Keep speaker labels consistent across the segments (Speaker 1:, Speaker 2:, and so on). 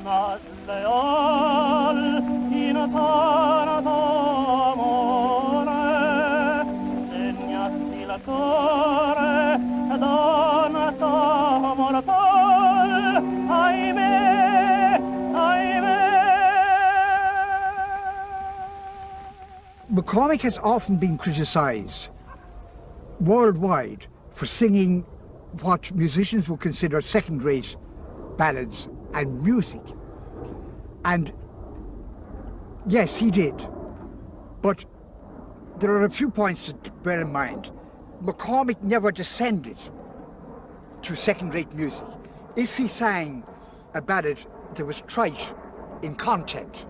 Speaker 1: donna leal in para d'amore segnasti la core donna tua mortal ahimè
Speaker 2: McCormick has often been criticized worldwide for singing what musicians would consider second-rate ballads and music. And yes, he did. But there are a few points to bear in mind. McCormick never descended to second-rate music. If he sang a ballad that was trite in content,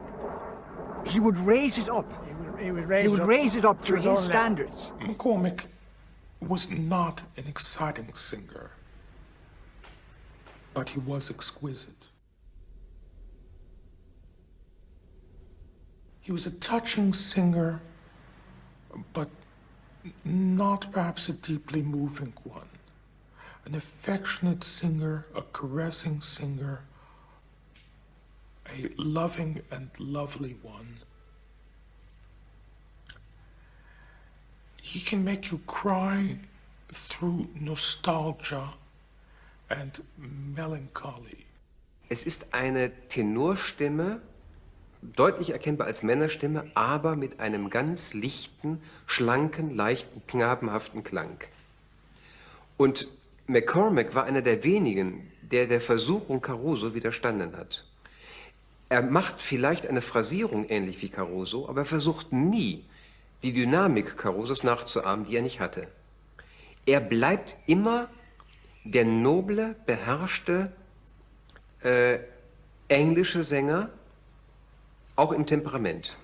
Speaker 2: he would raise it up. He would raise it up to his standards.
Speaker 3: McCormick was not an exciting singer, but he was exquisite. He was a touching singer, but not perhaps a deeply moving one. An affectionate singer, a caressing singer, a loving and lovely one. He can make you cry through nostalgia and melancholy.
Speaker 4: Es ist eine Tenorstimme, deutlich erkennbar als Männerstimme, aber mit einem ganz lichten, schlanken, leichten, knabenhaften Klang. Und McCormack war einer der wenigen, der der Versuchung Caruso widerstanden hat. Er macht vielleicht eine Phrasierung ähnlich wie Caruso, aber er versucht nie, die Dynamik Carusos nachzuahmen, die er nicht hatte. Er bleibt immer der noble, beherrschte, englische Sänger, auch im Temperament.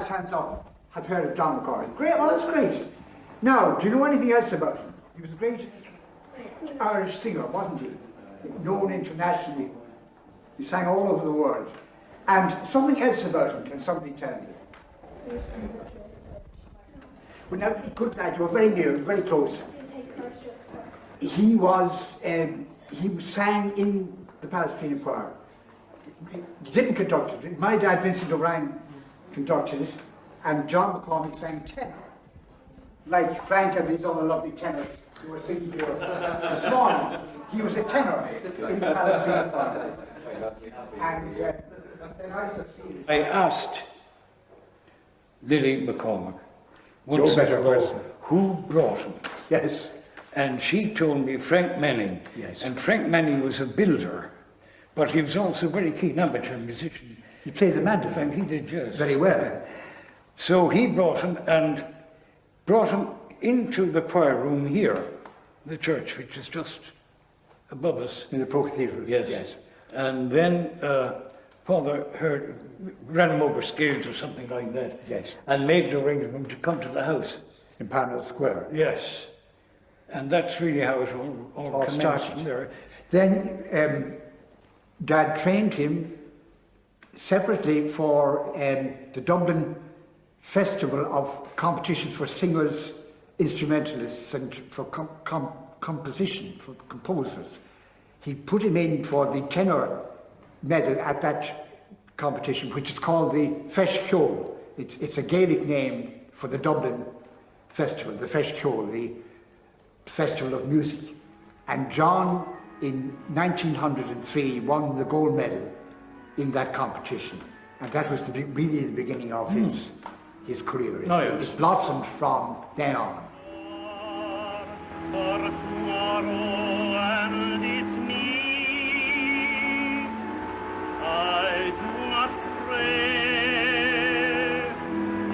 Speaker 2: Hands up, have heard of John McCormick. Great, well that's great. Now, do you know anything else about him? He was a great Irish singer, wasn't he? Known internationally. He sang all over the world. And something else about him, can somebody tell me? Well now, good lad, you were very near, very close. He sang in the Palestrina choir. He didn't conduct it. My dad, Vincent O'Brien, conducted it, and John McCormick sang tenor, like Frank and these other lovely tenors who were singing here this morning. He was a tenor in the Palestrina choir. And then I succeeded.
Speaker 5: I asked Lily McCormack
Speaker 2: once ago
Speaker 5: who brought him.
Speaker 2: Yes.
Speaker 5: And she told me Frank Manning.
Speaker 2: Yes.
Speaker 5: And Frank Manning was a builder, but he was also a very keen amateur musician.
Speaker 2: He played the mandolin.
Speaker 5: And he did, yes.
Speaker 2: Very well.
Speaker 5: So he brought him into the choir room here, the church, which is just above us.
Speaker 2: In the Pro Cathedral.
Speaker 5: Yes. And then father ran him over scales or something like that.
Speaker 2: Yes.
Speaker 5: And made an arrangement for him to come to the house.
Speaker 2: In Parnell Square.
Speaker 5: Yes. And that's really how it all commenced
Speaker 2: started.
Speaker 5: there.
Speaker 2: Then Dad trained him separately for the Dublin Festival of competitions for singers, instrumentalists, and for composition, for composers. He put him in for the tenor medal at that competition, which is called the Feis Ceoil. It's a Gaelic name for the Dublin Festival, the Feis Ceoil, the Festival of Music. And John, in 1903, won the gold medal in that competition. And that was really the beginning of his career.
Speaker 5: Oh, yes.
Speaker 2: It blossomed from then on.
Speaker 1: For tomorrow and it's me, I do not pray.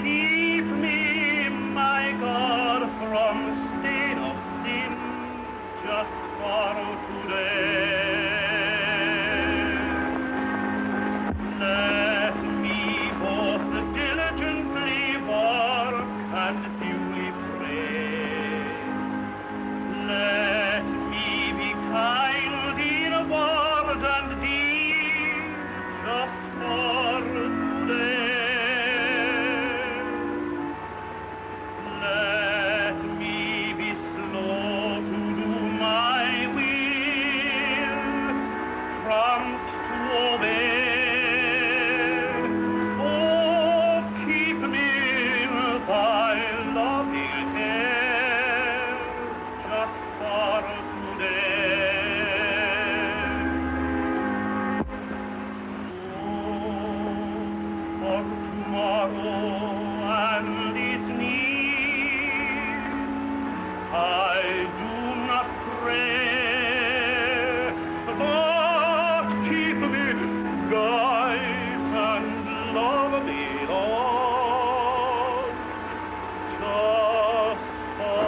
Speaker 1: Keep me, my God, from stain of sin, just for today. Let me both diligently work and duly pray. Let me be kind in word and deed, just for today. Let me be slow to do my will, prompt to obey. Oh, keep me in thy loving care, just for today. Oh, for tomorrow and its need, I do not pray, but keep me, guide and love me, Lord, just for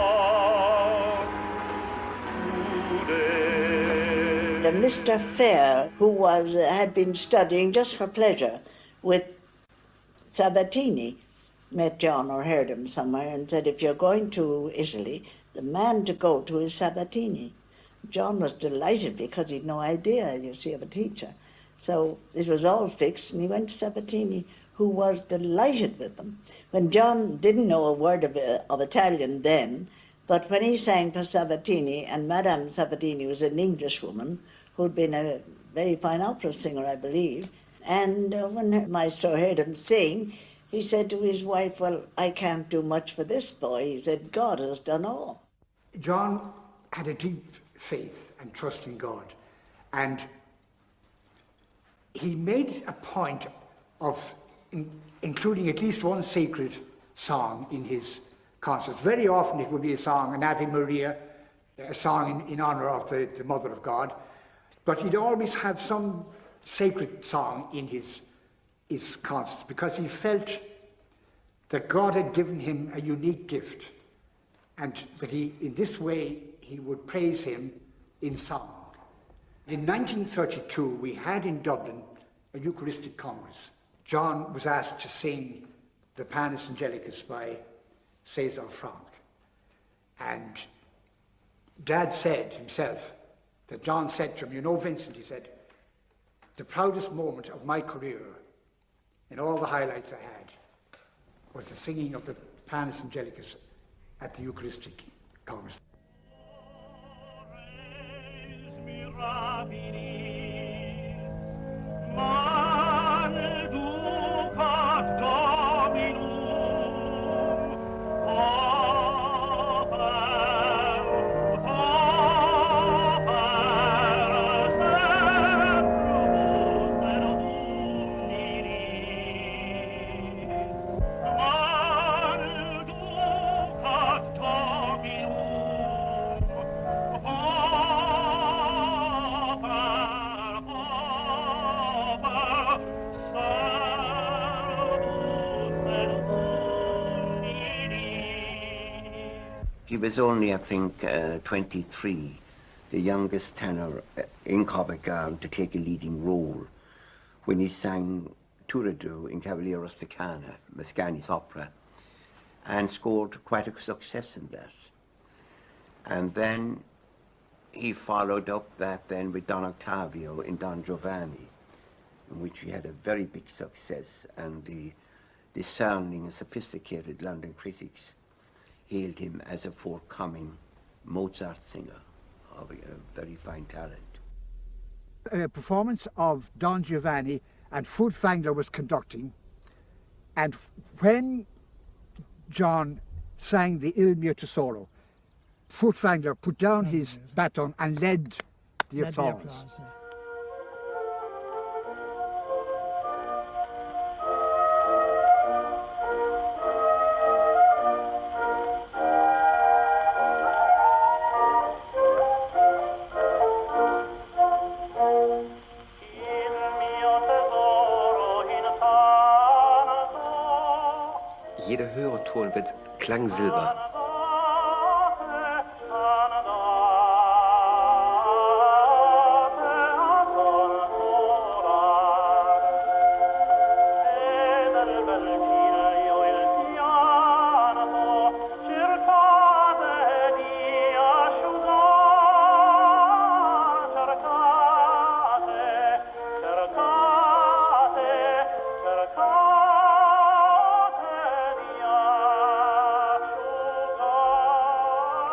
Speaker 1: today.
Speaker 6: The Mr. Fair, who had been studying just for pleasure with Sabatini, met John or heard him somewhere and said, if you're going to Italy, the man to go to is Sabatini. John was delighted because he'd no idea, you see, of a teacher. So it was all fixed, and he went to Sabatini, who was delighted with them. When John didn't know a word of Italian then, but when he sang for Sabatini, and Madame Sabatini was an Englishwoman who'd been a very fine opera singer, I believe, and when the maestro heard him sing, he said to his wife, well, I can't do much for this boy. He said, God has done all.
Speaker 2: John had a deep faith and trust in God, and he made a point of including at least one sacred song in his concerts. Very often it would be a song, an Ave Maria, a song in honor of the Mother of God, but he'd always have some sacred song in his concerts because he felt that God had given him a unique gift, and that in this way he would praise him in song. In 1932, we had in Dublin a Eucharistic Congress. John was asked to sing the Panis Angelicus by César Franck. And Dad said himself that John said to him, you know, Vincent, he said, the proudest moment of my career in all the highlights I had was the singing of the Panis Angelicus at the Eucharistic Congress.
Speaker 7: She was only, I think, 23, the youngest tenor in Covent Garden to take a leading role. when he sang Turandot in Cavaliere Rusticana, Mascagni's opera, and scored quite a success in that. And then he followed up that then with Don Ottavio in Don Giovanni, in which he had a very big success, and the discerning and sophisticated London critics hailed him as a forthcoming Mozart singer of a very fine talent.
Speaker 2: A performance of Don Giovanni and Furtwängler was conducting, and when John sang the Il mio tesoro, Furtwängler put down his baton and led the applause.
Speaker 4: Jeder höhere Ton wird Klangsilber.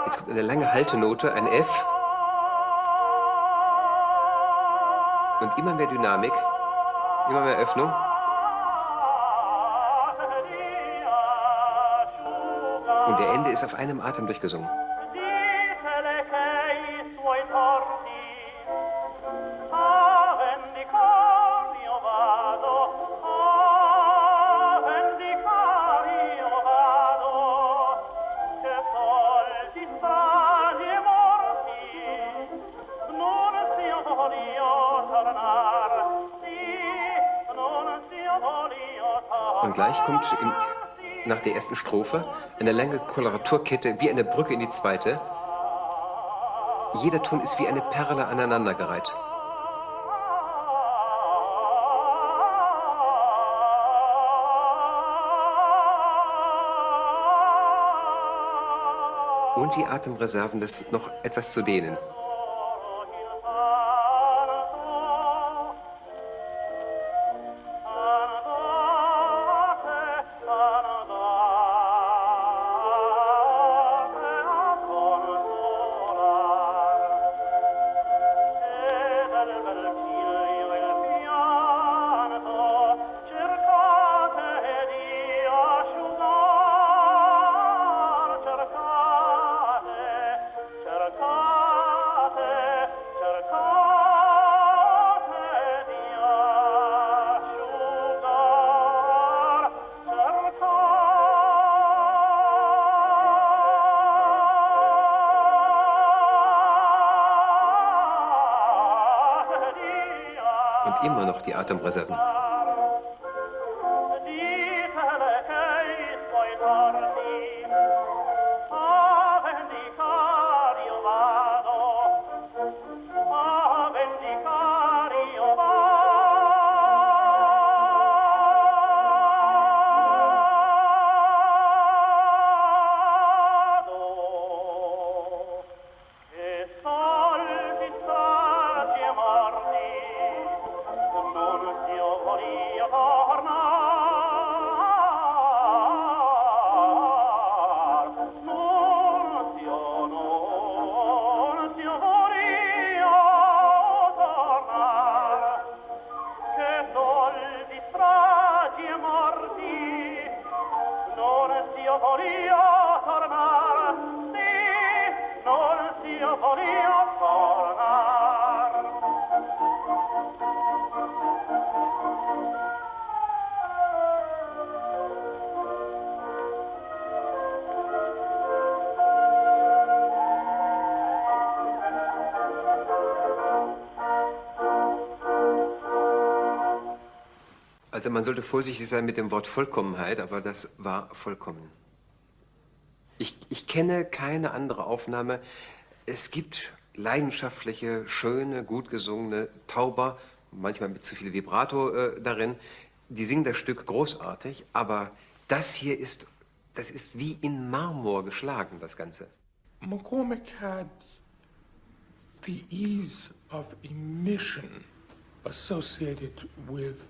Speaker 4: Jetzt kommt eine lange Haltenote, ein F. Und immer mehr Dynamik, immer mehr Öffnung. Und der Ende ist auf einem Atem durchgesungen. Und gleich kommt nach der ersten Strophe eine lange Koloraturkette wie eine Brücke in die zweite. Jeder Ton ist wie eine Perle aneinandergereiht. Und die Atemreserven, das noch etwas zu dehnen. Und immer noch die Atemreserven. Also man sollte vorsichtig sein mit dem Wort Vollkommenheit, aber das war vollkommen. Ich kenne keine andere Aufnahme. Es gibt leidenschaftliche, schöne, gut gesungene Tauber manchmal mit zu viel Vibrato darin. Die singen das Stück großartig, aber das hier das ist wie in Marmor geschlagen, das Ganze.
Speaker 3: McCormick had the ease of emission associated with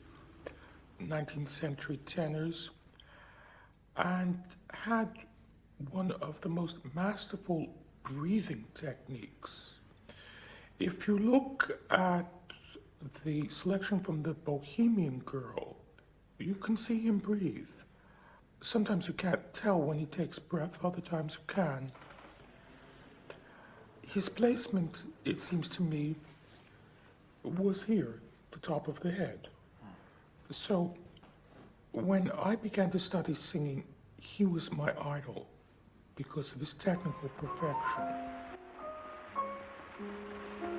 Speaker 3: 19th century tenors and had one of the most masterful breathing techniques. If you look at the selection from the Bohemian Girl, you can see him breathe. Sometimes you can't tell when he takes breath, other times you can. His placement, it seems to me, was here, the top of the head. So when I began to study singing, he was my idol because of his technical perfection.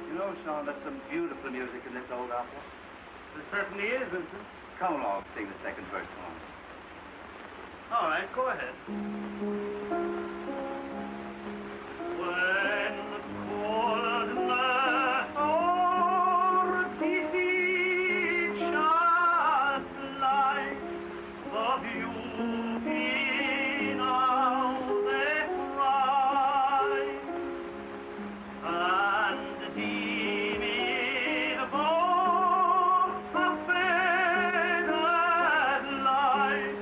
Speaker 8: You know, Sean, there's some beautiful music in this old opera.
Speaker 1: There certainly is, Vincent.
Speaker 8: Come along, sing the second verse for me.
Speaker 1: All right, go ahead. When coldness o'er pity shall fly, the beauty now they cry, and deem it but a faded light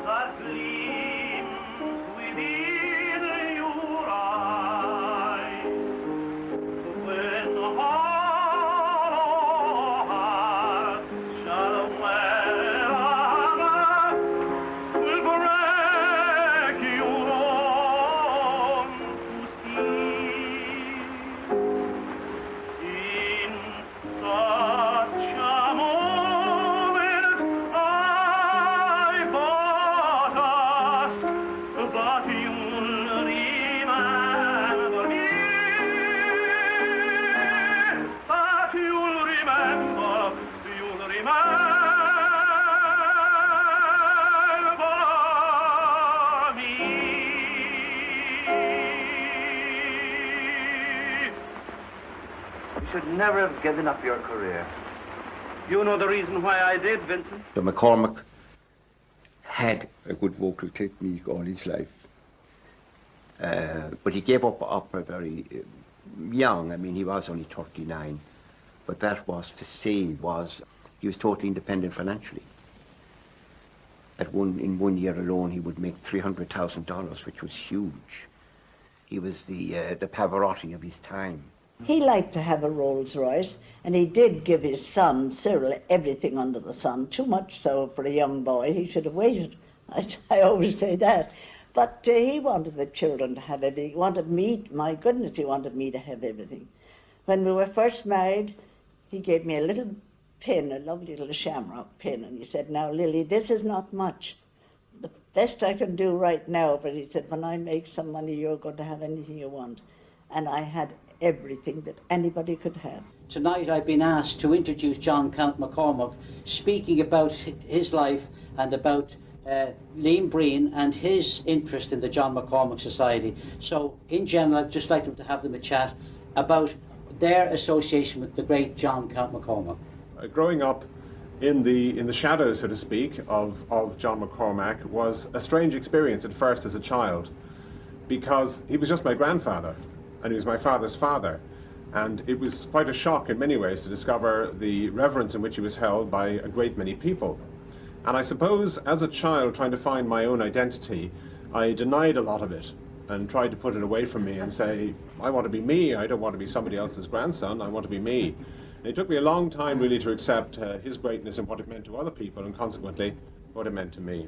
Speaker 1: that gleams within your eye. When the hollow heart shall wear a mask, will break your own to see. In such a moment I but ask, but you'll remember me, but you'll remember me.
Speaker 8: You should never have given up your career. You know the reason why I did, Vincent?
Speaker 7: So McCormick had a good vocal technique all his life. But he gave up opera very young. I mean, he was only 39. But that was to say, he was totally independent financially. In 1 year alone, he would make $300,000, which was huge. He was the Pavarotti of his time.
Speaker 6: He liked to have a Rolls Royce, and he did give his son, Cyril, everything under the sun, too much so for a young boy. He should have waited. I always say that. But he wanted the children to have everything. He wanted me, my goodness, he wanted me to have everything. When we were first married, he gave me a little pin, a lovely little shamrock pin, and he said, "Now, Lily, this is not much. The best I can do right now," but he said, "when I make some money, you're going to have anything you want." And I had everything that anybody could have.
Speaker 9: Tonight I've been asked to introduce John Count McCormack, speaking about his life and about Liam Breen and his interest in the John McCormack Society. So in general, I'd just like them to have them a chat about their association with the great John Count McCormack.
Speaker 10: Growing up in the shadows, so to speak, of John McCormack was a strange experience at first as a child, because he was just my grandfather and he was my father's father, and it was quite a shock in many ways to discover the reverence in which he was held by a great many people. And I suppose as a child trying to find my own identity, I denied a lot of it and tried to put it away from me and say, I want to be me, I don't want to be somebody else's grandson, I want to be me. And it took me a long time really to accept his greatness and what it meant to other people, and consequently what it meant to me.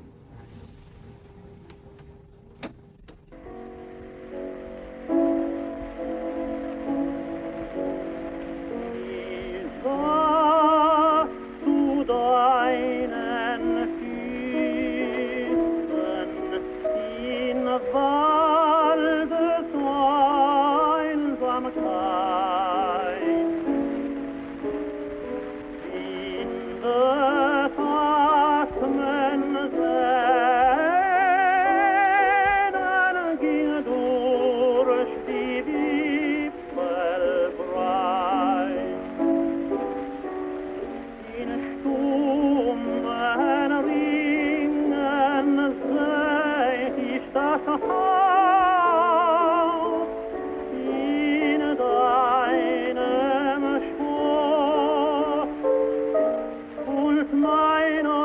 Speaker 1: In the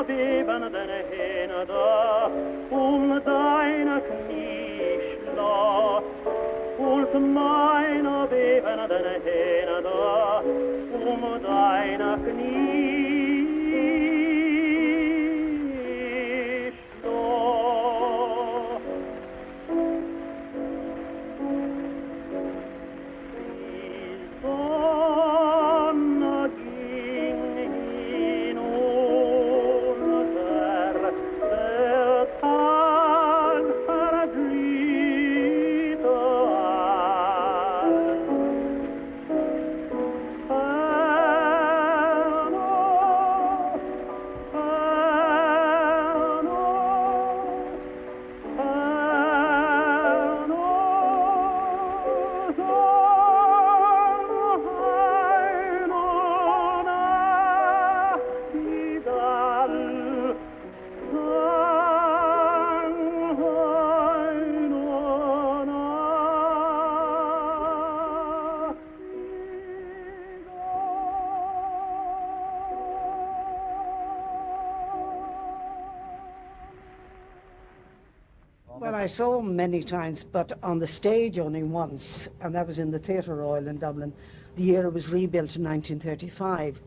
Speaker 1: beben den Hähne da, deine Knie schla. Meiner beben den Hähne da, deine Knie schla. Die Sonne ging hinunter, der Tag verglühte all.
Speaker 11: Well, I saw him many times, but on the stage only once, and that was in the Theatre Royal in Dublin. The year it was rebuilt in 1935.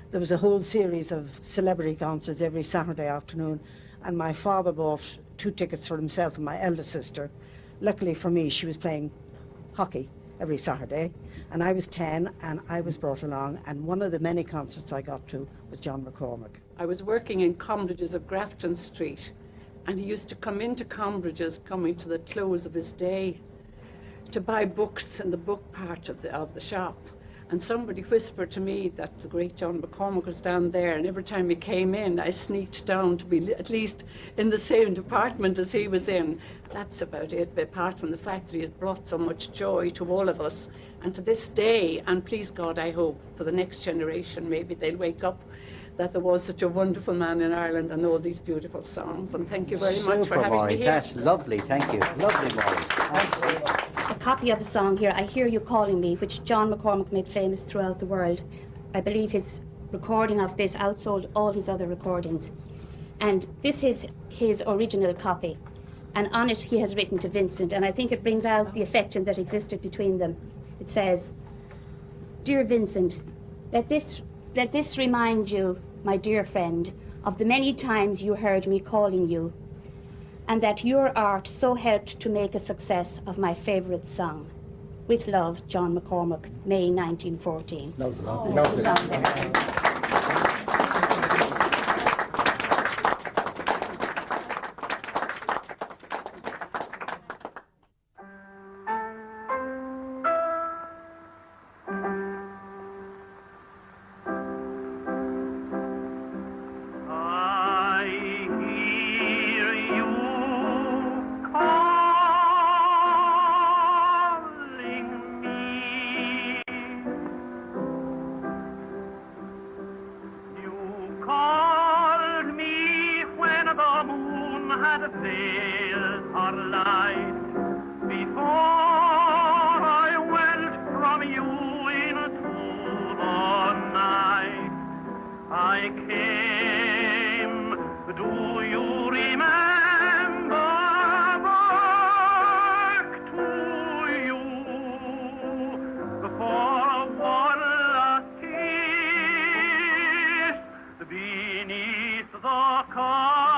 Speaker 11: There was a whole series of celebrity concerts every Saturday afternoon, and my father bought 2 tickets for himself and my eldest sister. Luckily for me, she was playing hockey every Saturday, and I was 10, and I was brought along, and one of the many concerts I got to was John McCormick.
Speaker 12: I was working in Combridges of Grafton Street, and he used to come into Combridges, coming to the close of his day, to buy books in the book part of the shop. And somebody whispered to me that the great John McCormick was down there, and every time he came in, I sneaked down to be at least in the same department as he was in. That's about it, but apart from the fact that he has brought so much joy to all of us. And to this day, and please God, I hope, for the next generation, maybe they'll wake up that there was such a wonderful man in Ireland and all these beautiful songs. And thank you very much for having me here.
Speaker 9: That's lovely, thank you. Lovely, Maureen. Thanks very much.
Speaker 13: A copy of the song here, I Hear You Calling Me, which John McCormick made famous throughout the world. I believe his recording of this outsold all his other recordings. And this is his original copy. And on it he has written to Vincent, and I think it brings out the affection that existed between them. It says, "Dear Vincent, let this remind you, my dear friend, of the many times you heard me calling you, and that your art so helped to make a success of my favourite song. With love, John McCormick, May 1914. Lovely.
Speaker 1: Beneath the car